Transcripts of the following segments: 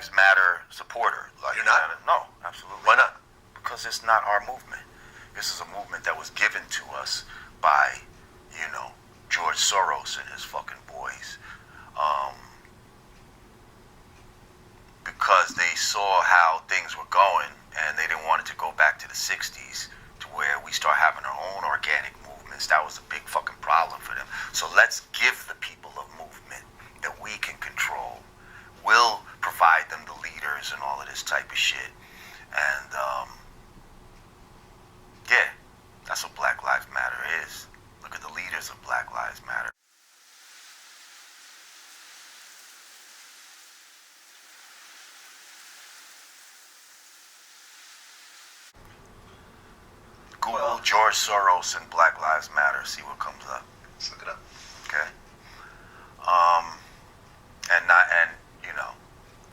Lives Matter supporter. Like, you're not? No, absolutely. Why not? Because it's not our movement. This is a movement that was given to us by, George Soros and his fucking boys. Because they saw how things were going and they didn't want it to go back to the 60s to where we start having our own organic movements. That was a big fucking problem for them. So let's give the people a movement that we can control. We'll provide them the leaders and all of this type of shit. And, yeah, that's what Black Lives Matter is. Look at the leaders of Black Lives Matter. Google George Soros and Black Lives Matter, see what comes up. Let's look it up. Okay.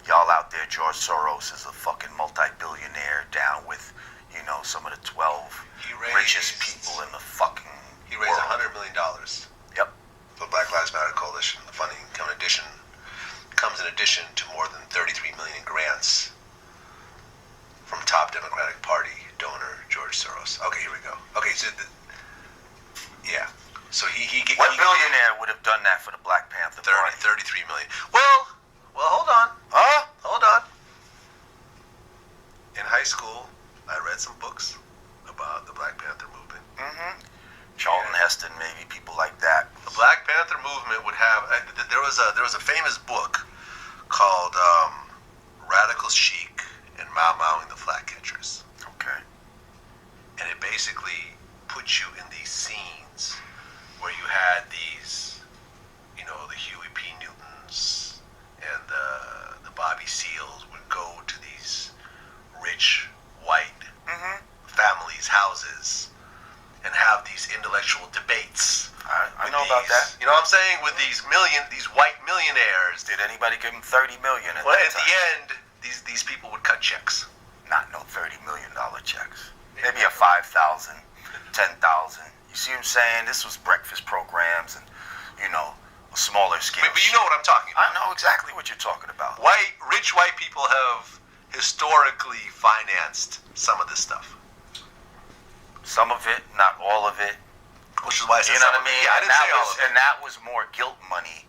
Y'all out there, George Soros is a fucking multi-billionaire down with, some of the 12 richest people in the fucking He raised world. $100 million. Yep. For the Black Lives Matter Coalition. The funding comes in addition to more than $33 million in grants from top Democratic Party donor George Soros. Okay, here we go. Okay, so yeah. So What billionaire would have done that for the Black Panther Party? 33 million. Well, hold on. Huh? Hold on. In high school, I read some books about the Black Panther movement. Mm-hmm. Charlton Heston, maybe, people like that. The Black Panther movement would have. There was a famous book called Radical Chic and Mau Mau and the Flatcatchers. Okay. And it basically put you in these scenes where you had these, the Huey P. Newtons and the Bobby Seals would go to these rich white families' houses and have these intellectual debates. I know about that. You know what I'm saying? With these white millionaires. Did anybody give him $30 million? Well, at the end, these people would cut checks. Not no $30 million checks. Maybe a 5,000, 10,000. You see what I'm saying? This was breakfast programs and, a smaller scale. But you know what I'm talking about. I know exactly what you're talking about. Rich white people have historically financed some of this stuff. Some of it, not all of it. Which is why I said You know what I mean? Yeah, I didn't say all of it. And that was more guilt money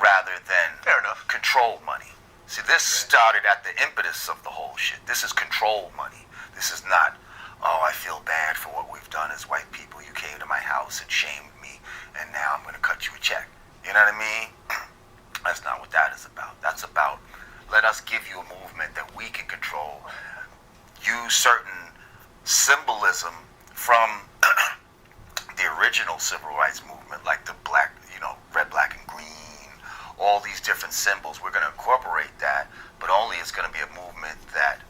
rather than Fair enough. control money. See, this started at the impetus of the whole shit. This is control money. This is not, I feel bad for what we've done as white people. You came to my house and shamed me, and now I'm going to cut you a check. You know what I mean? That's not what that is about. That's about, let us give you a movement that we can control. Use certain symbolism from the original civil rights movement, like the black, red, black, and green, all these different symbols. We're going to incorporate that, but only it's going to be a movement that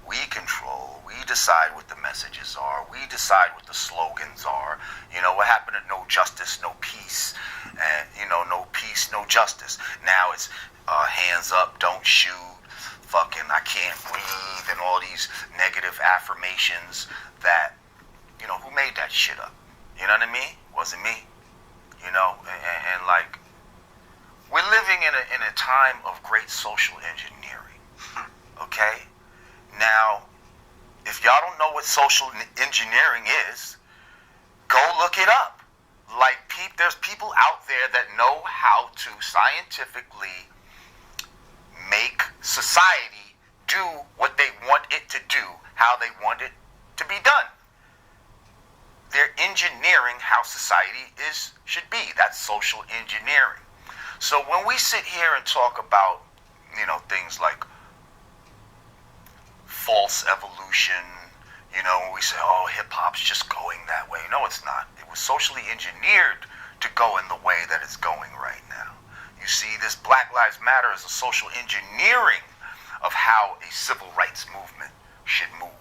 we control. We decide what the messages are. We decide what the slogans are. What happened to no justice, no peace, and, no peace, no justice. Now it's hands up, don't shoot, fucking I can't breathe, and all these negative affirmations that, who made that shit up? You know what I mean? Wasn't me. And like, we're living in a time of great social engineering. Okay? Now, if y'all don't know what social engineering is, go look it up. Like, there's people out there that know how to scientifically make society do what they want it to do, how they want it to be done. They're engineering how society should be. That's social engineering. So when we sit here and talk about, things like false evolution, when we say, hip-hop's just going that way. No, it's not. It was socially engineered to go in the way that it's going right now. You see, this Black Lives Matter is a social engineering of how a civil rights movement should move.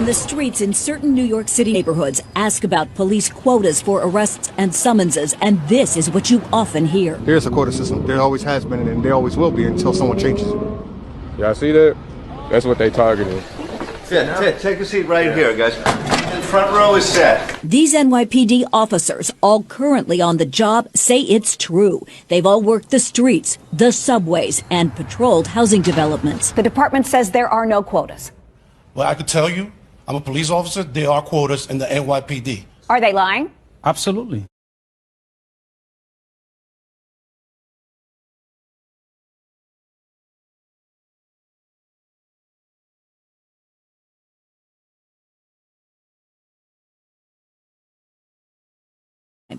on the streets in certain New York City neighborhoods ask about police quotas for arrests and summonses, and this is what you often hear. There's a quota system. There always has been, and there always will be until someone changes it. Y'all see that? That's what they targeted. Yeah, take a seat right here, guys. The front row is set. These NYPD officers, all currently on the job, say it's true. They've all worked the streets, the subways, and patrolled housing developments. The department says there are no quotas. Well, I can tell you, I'm a police officer. There are quotas in the NYPD. Are they lying? Absolutely.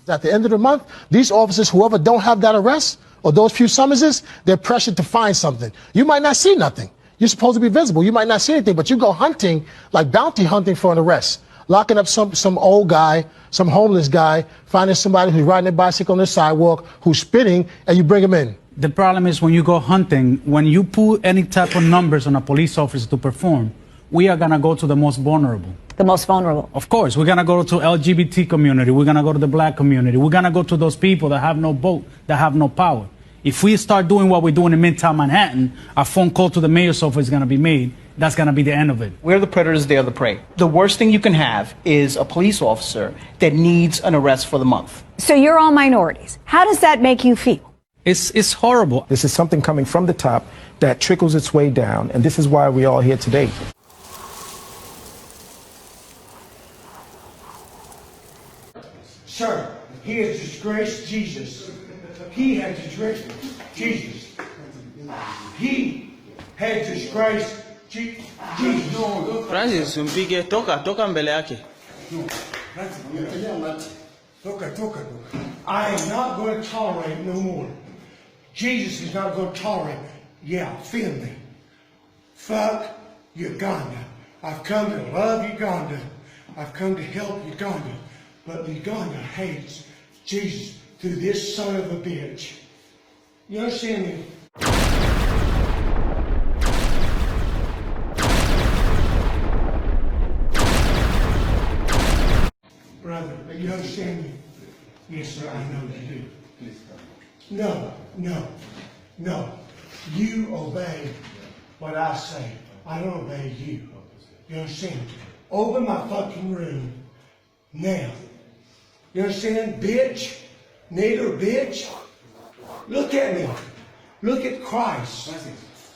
At the end of the month, these officers, whoever don't have that arrest or those few summonses, they're pressured to find something. You might not see nothing. You're supposed to be visible. You might not see anything, but you go hunting, like bounty hunting for an arrest, locking up some old guy, some homeless guy, finding somebody who's riding their bicycle on the sidewalk, who's spitting, and you bring him in. The problem is when you go hunting, when you put any type of numbers on a police officer to perform, we are going to go to the most vulnerable. The most vulnerable. Of course, we're going to go to LGBT community. We're going to go to the black community. We're going to go to those people that have no vote, that have no power. If we start doing what we're doing in Midtown Manhattan, a phone call to the mayor's office is going to be made. That's going to be the end of it. We're the predators, they're the prey. The worst thing you can have is a police officer that needs an arrest for the month. So you're all minorities. How does that make you feel? It's horrible. This is something coming from the top that trickles its way down, and this is why we're all here today. Sir, he has disgraced Jesus. He has disgraced Jesus. He has disgraced Jesus. Francis, umpige toka mbele yake. Toka. I am not going to tolerate no more. Jesus is not going to tolerate me. Yeah, feel me. Fuck Uganda. I've come to love Uganda. I've come to help Uganda. But Uganda hates Jesus through this son of a bitch. You understand me? Brother, you understand me? Yes, sir, I know you do. No. You obey what I say. I don't obey you. You understand? Open my fucking room now. You understand? Bitch. Nigger bitch. Look at me. Look at Christ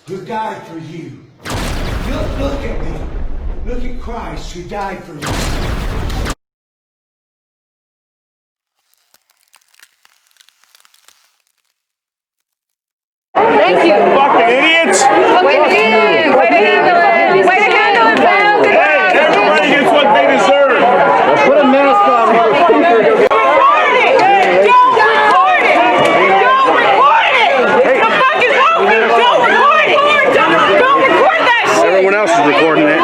who died for you. Look at me. Look at Christ who died for you. Thank you. Fucking idiots! Way to handle it. Way to handle it, pal. Hey, everybody gets what they deserve. Put a mask on. Everyone else is recording it.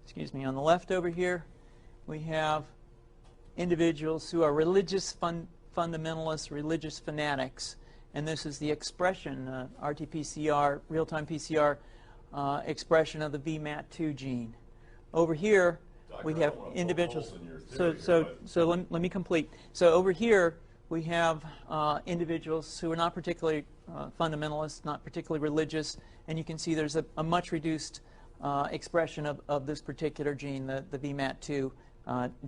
Excuse me, on the left over here, we have individuals who are religious fundamentalists, religious fanatics, and this is the expression, RT-PCR, real-time PCR expression of the VMAT2 gene. Over here, we have individuals. So let me complete. So over here, we have individuals who are not particularly fundamentalist, not particularly religious, and you can see there's a much reduced expression of this particular gene, the VMAT2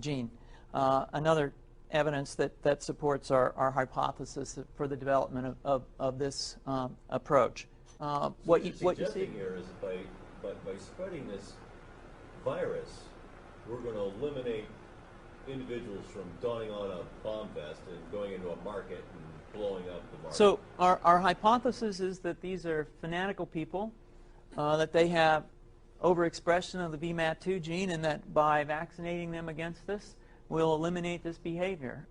gene. Another evidence that supports our hypothesis for the development of this approach. what you see here is by spreading this virus, we're going to eliminate individuals from donning on a bomb vest and going into a market and blowing up the market. So our hypothesis is that these are fanatical people, that they have overexpression of the VMAT2 gene, and that by vaccinating them against this, we'll eliminate this behavior.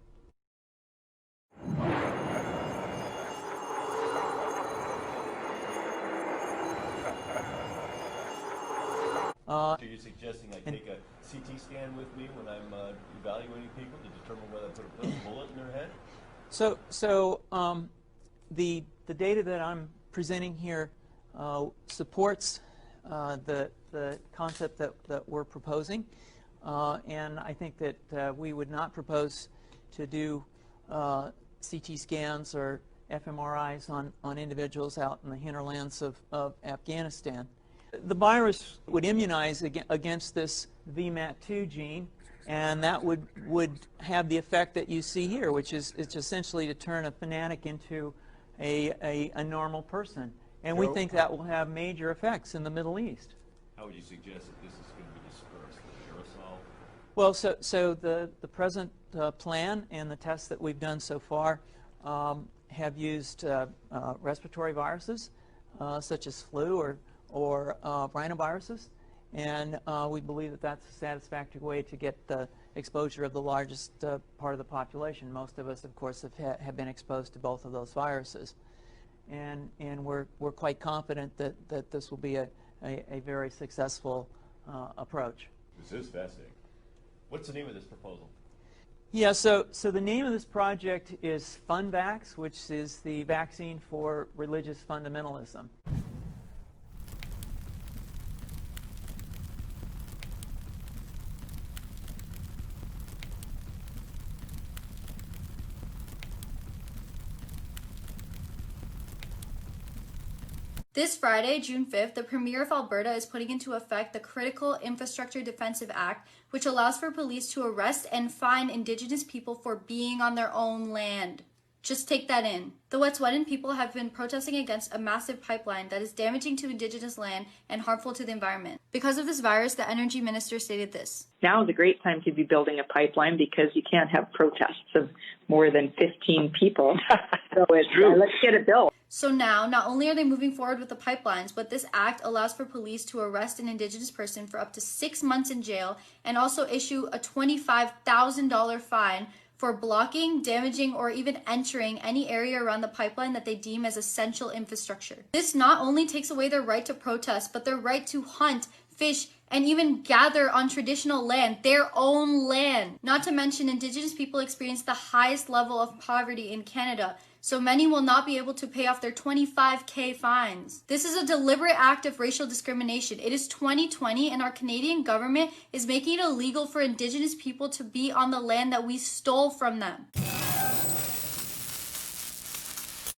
So you're suggesting I take a CT scan with me when I'm evaluating people to determine whether I put a bullet in their head? So the data that I'm presenting here supports the concept that we're proposing, and I think that we would not propose to do CT scans or fMRIs on individuals out in the hinterlands of Afghanistan. The virus would immunize against this VMAT2 gene, and that would have the effect that you see here, which is it's essentially to turn a fanatic into a normal person. And we think that will have major effects in the Middle East. How would you suggest that this is going to be dispersed? The aerosol? Well, so the present plan and the tests that we've done so far have used respiratory viruses such as flu or rhinoviruses, and we believe that that's a satisfactory way to get the exposure of the largest part of the population. Most of us, of course, have been exposed to both of those viruses, and we're quite confident that this will be a very successful approach. This is fascinating. What's the name of this proposal? Yeah, so the name of this project is FunVax, which is the vaccine for religious fundamentalism. This Friday, June 5th, the Premier of Alberta is putting into effect the Critical Infrastructure Defensive Act, which allows for police to arrest and fine Indigenous people for being on their own land. Just take that in. The Wet'suwet'en people have been protesting against a massive pipeline that is damaging to Indigenous land and harmful to the environment. Because of this virus, the Energy Minister stated this. Now is a great time to be building a pipeline because you can't have protests of more than 15 people. So it's true. Let's get it built. So now, not only are they moving forward with the pipelines, but this act allows for police to arrest an Indigenous person for up to 6 months in jail and also issue a $25,000 fine for blocking, damaging, or even entering any area around the pipeline that they deem as essential infrastructure. This not only takes away their right to protest, but their right to hunt, fish, and even gather on traditional land, their own land. Not to mention, Indigenous people experience the highest level of poverty in Canada, so many will not be able to pay off their $25,000 fines. This is a deliberate act of racial discrimination. It is 2020 and our Canadian government is making it illegal for Indigenous people to be on the land that we stole from them.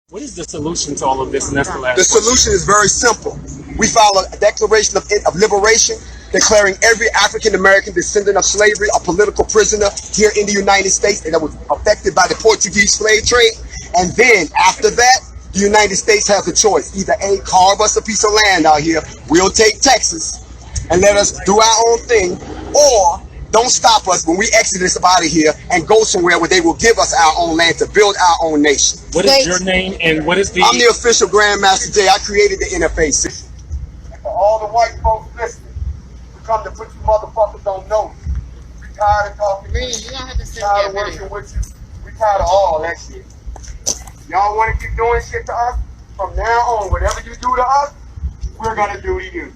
What is the solution to all of this? And that's the last The solution is very simple. We file a Declaration of Liberation declaring every African American descendant of slavery a political prisoner here in the United States and that was affected by the Portuguese slave trade. And then after that, the United States has a choice. Either A, carve us a piece of land out here, we'll take Texas and let us do our own thing, or don't stop us when we exit this out of here and go somewhere where they will give us our own land to build our own nation. What is your name and what is the... I'm the official Grandmaster Jay. I created the interface system. And for all the white folks listening, we come to put you motherfuckers on notice. We tired of talking to you. You don't have to sit tired of working with you. We tired of all that shit. Y'all want to keep doing shit to us? From now on, whatever you do to us, we're going to do to you.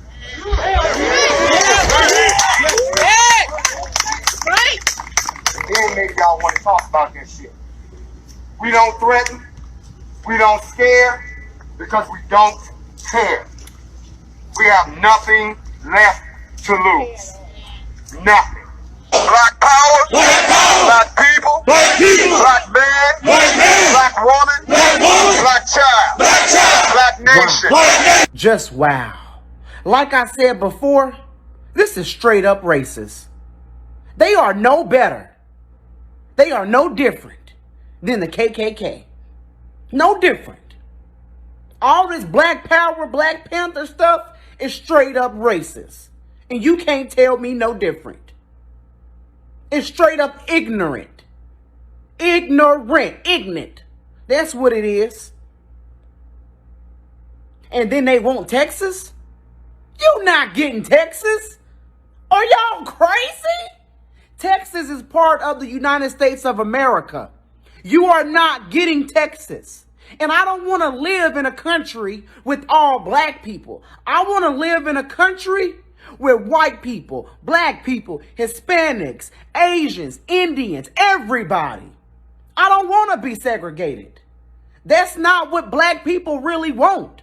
Then maybe y'all want to talk about this shit. We don't threaten. We don't scare because we don't care. We have nothing left to lose. Nothing. Black power, black people, black man, black woman, black child, black nation. Just wow. Like I said before, this is straight up racist. They are no better. They are no different than the KKK. No different. All this Black Power, Black Panther stuff is straight up racist. And you can't tell me no different. It's straight up ignorant. Ignorant. That's what it is. And then they want Texas? You not getting Texas? Are y'all crazy? Texas is part of the United States of America. You are not getting Texas. And I don't want to live in a country with all black people. I want to live in a country with white people, black people, Hispanics, Asians, Indians, everybody. I don't want to be segregated. That's not what black people really want.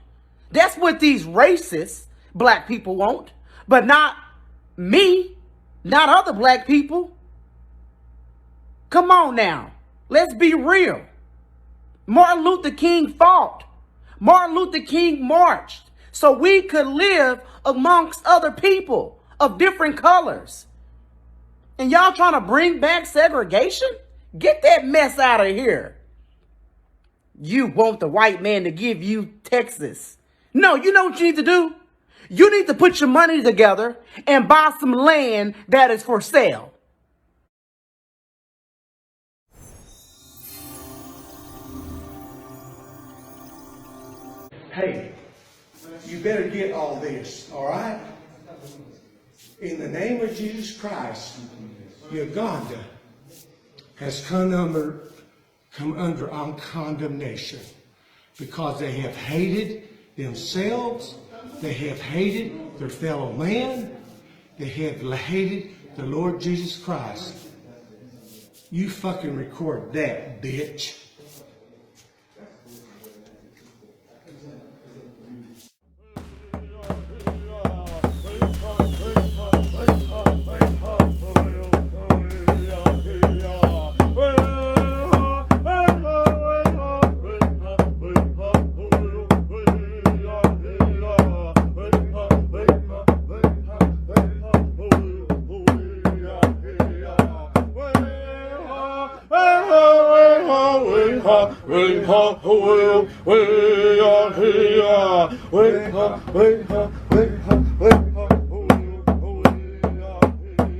That's what these racist black people want, but not me, not other black people. Come on now, let's be real. Martin Luther King fought. Martin Luther King marched so we could live amongst other people of different colors. And y'all trying to bring back segregation? Get that mess out of here. You want the white man to give you Texas. No, you know what you need to do? You need to put your money together and buy some land that is for sale. Hey, you better get all this, all right? In the name of Jesus Christ, Uganda has come under condemnation because they have hated themselves, they have hated their fellow man, they have hated the Lord Jesus Christ. You fucking record that, bitch. We are here.